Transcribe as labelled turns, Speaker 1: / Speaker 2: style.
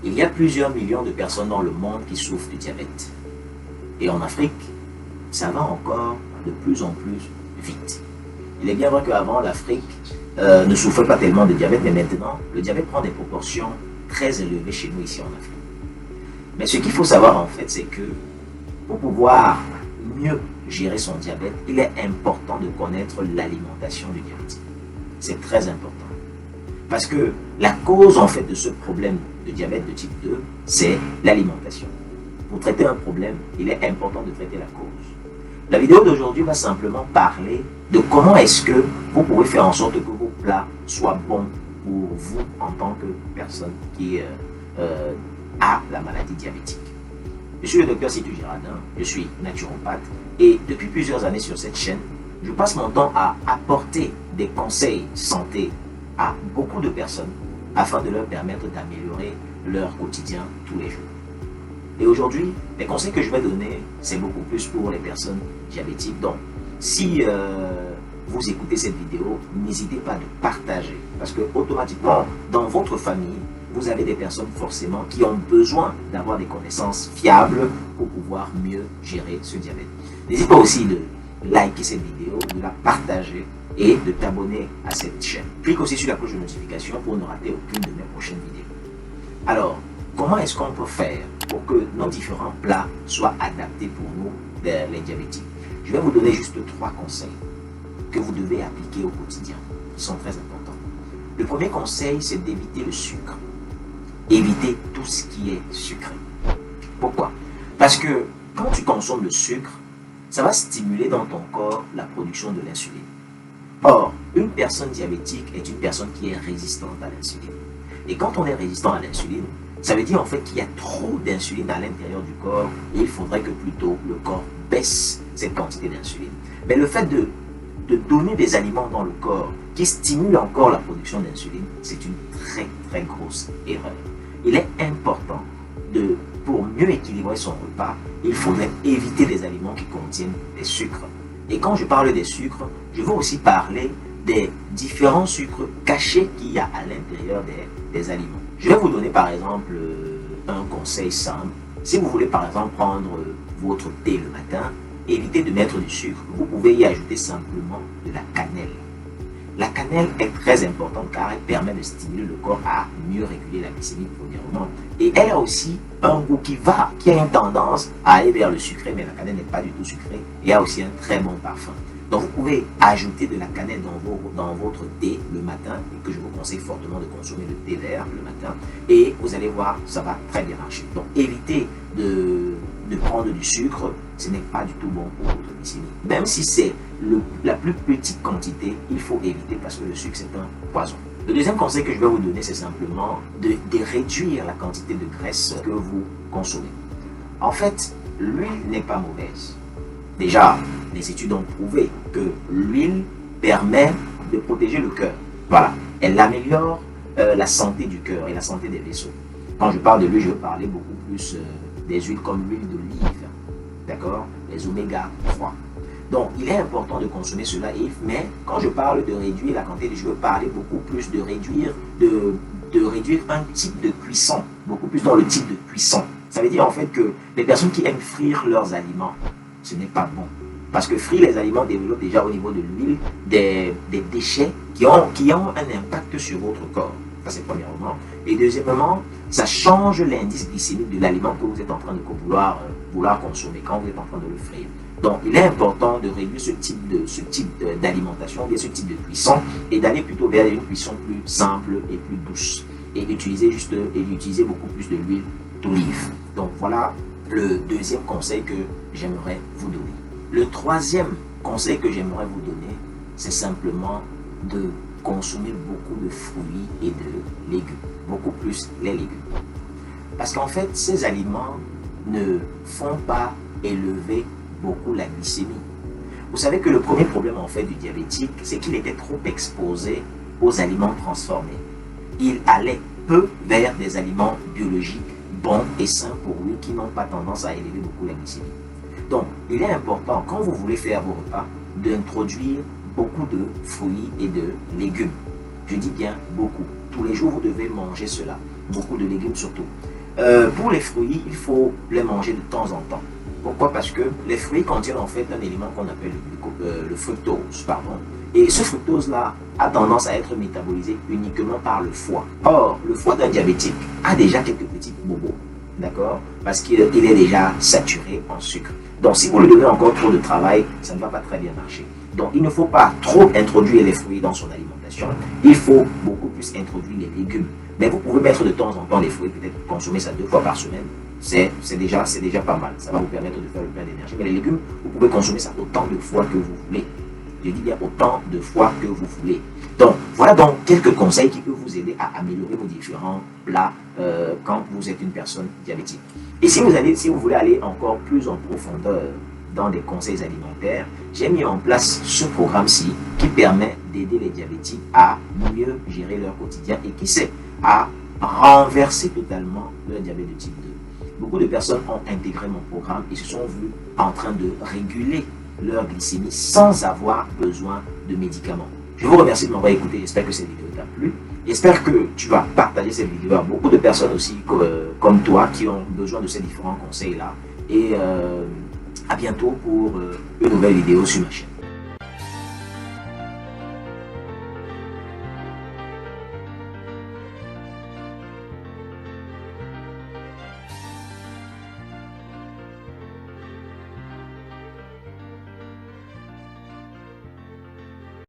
Speaker 1: Il y a plusieurs millions de personnes dans le monde qui souffrent du diabète. Et en Afrique, ça va encore de plus en plus vite. Il est bien vrai qu'avant, l'Afrique ne souffrait pas tellement de diabète, mais maintenant, le diabète prend des proportions très élevées chez nous ici en Afrique. Mais ce qu'il faut savoir en fait, c'est que pour pouvoir mieux gérer son diabète, il est important de connaître l'alimentation du diabétique. C'est très important. Parce que la cause en fait de ce problème de diabète de type 2, c'est l'alimentation. Pour traiter un problème, il est important de traiter la cause. La vidéo d'aujourd'hui va simplement parler de comment est-ce que vous pouvez faire en sorte que vos plats soient bons pour vous en tant que personne qui a la maladie diabétique. Je suis le docteur Situ Girardin, je suis naturopathe et depuis plusieurs années sur cette chaîne, je passe mon temps à apporter des conseils santé à beaucoup de personnes afin de leur permettre d'améliorer leur quotidien tous les jours. Et aujourd'hui, les conseils que je vais donner, c'est beaucoup plus pour les personnes diabétiques. Donc, si vous écoutez cette vidéo, n'hésitez pas de partager. Parce que automatiquement, dans votre famille, vous avez des personnes forcément qui ont besoin d'avoir des connaissances fiables pour pouvoir mieux gérer ce diabète. N'hésite pas aussi de liker cette vidéo, de la partager et de t'abonner à cette chaîne. Clique aussi sur la cloche de notification pour ne rater aucune de mes prochaines vidéos. Alors, comment est-ce qu'on peut faire pour que nos différents plats soient adaptés pour nous, les diabétiques? Je vais vous donner juste 3 conseils que vous devez appliquer au quotidien, qui sont très importants. Le premier conseil, c'est d'éviter le sucre. Éviter tout ce qui est sucré. Pourquoi? Parce que quand tu consommes le sucre, ça va stimuler dans ton corps la production de l'insuline. Or, une personne diabétique est une personne qui est résistante à l'insuline. Et quand on est résistant à l'insuline, ça veut dire en fait qu'il y a trop d'insuline à l'intérieur du corps et il faudrait que plutôt le corps baisse cette quantité d'insuline. Mais le fait de donner des aliments dans le corps qui stimulent encore la production d'insuline, c'est une très très grosse erreur. Il est important pour mieux équilibrer son repas, il faudrait éviter les aliments qui contiennent des sucres. Et quand je parle des sucres, je veux aussi parler des différents sucres cachés qu'il y a à l'intérieur des aliments. Je vais vous donner par exemple un conseil simple. Si vous voulez par exemple prendre votre thé le matin, évitez de mettre du sucre. Vous pouvez y ajouter simplement de la cannelle. La cannelle est très importante car elle permet de stimuler le corps à mieux réguler la glycémie premièrement. Et elle a aussi un goût qui a une tendance à aller vers le sucré, mais la cannelle n'est pas du tout sucrée. Et a aussi un très bon parfum. Donc vous pouvez ajouter de la cannelle dans votre thé le matin, et que je vous conseille fortement de consommer le thé vert le matin. Et vous allez voir, ça va très bien marcher. Donc évitez de prendre du sucre, ce n'est pas du tout bon pour votre glycémie. Même si c'est la plus petite quantité, il faut éviter parce que le sucre c'est un poison. Le deuxième conseil que je vais vous donner, c'est simplement de réduire la quantité de graisse que vous consommez. En fait, l'huile n'est pas mauvaise. Déjà, les études ont prouvé que l'huile permet de protéger le cœur. Voilà, elle améliore la santé du cœur et la santé des vaisseaux. Quand je parle de l'huile, je veux parler beaucoup plus des huiles comme l'huile d'olive, d'accord, les oméga 3. Donc, il est important de consommer cela, mais quand je parle de réduire la quantité, je veux parler beaucoup plus de réduire un type de cuisson, beaucoup plus dans le type de cuisson. Ça veut dire en fait que les personnes qui aiment frire leurs aliments, ce n'est pas bon. Parce que frire les aliments développe déjà au niveau de l'huile des déchets qui ont un impact sur votre corps. Ça c'est premièrement. Et deuxièmement, ça change l'indice glycémique de l'aliment que vous êtes en train de vouloir consommer quand vous êtes en train de le frire. Donc il est important de réduire ce type d'alimentation, ce type de cuisson et d'aller plutôt vers une cuisson plus simple et plus douce. Et d'utiliser beaucoup plus de l'huile d'olive. Donc voilà le deuxième conseil que j'aimerais vous donner. Le troisième conseil que j'aimerais vous donner, c'est simplement de consommer beaucoup de fruits et de légumes. Beaucoup plus les légumes. Parce qu'en fait, ces aliments ne font pas élever beaucoup la glycémie. Vous savez que le premier problème en fait du diabétique, c'est qu'il était trop exposé aux aliments transformés. Il allait peu vers des aliments biologiques, bons et sains pour lui, qui n'ont pas tendance à élever beaucoup la glycémie. Donc, il est important, quand vous voulez faire vos repas, d'introduire beaucoup de fruits et de légumes. Je dis bien beaucoup. Tous les jours, vous devez manger cela. Beaucoup de légumes surtout. Pour les fruits, il faut les manger de temps en temps. Pourquoi? Parce que les fruits contiennent en fait un élément qu'on appelle le fructose, pardon. Et ce fructose-là a tendance à être métabolisé uniquement par le foie. Or, le foie d'un diabétique a déjà quelques petits bobos, d'accord? Parce qu'il est déjà saturé en sucre. Donc, si vous lui donnez encore trop de travail, ça ne va pas très bien marcher. Donc, il ne faut pas trop introduire les fruits dans son alimentation. Il faut beaucoup plus introduire les légumes. Mais vous pouvez mettre de temps en temps les fruits, peut-être consommer ça 2 fois par semaine. C'est déjà pas mal. Ça va vous permettre de faire le plein d'énergie. Mais les légumes, vous pouvez consommer ça autant de fois que vous voulez. Je dis bien autant de fois que vous voulez. Donc, voilà donc quelques conseils qui peuvent vous aider à améliorer vos différents plats quand vous êtes une personne diabétique. Et si vous voulez aller encore plus en profondeur dans des conseils alimentaires, j'ai mis en place ce programme-ci qui permet d'aider les diabétiques à mieux gérer leur quotidien et qui sait à renverser totalement leur diabète de type 2. Beaucoup de personnes ont intégré mon programme et se sont vues en train de réguler leur glycémie sans avoir besoin de médicaments. Je vous remercie de m'avoir écouté. J'espère que cette vidéo t'a plu. J'espère que tu vas partager cette vidéo à beaucoup de personnes aussi comme toi qui ont besoin de ces différents conseils-là. Et à bientôt pour une nouvelle vidéo sur ma chaîne.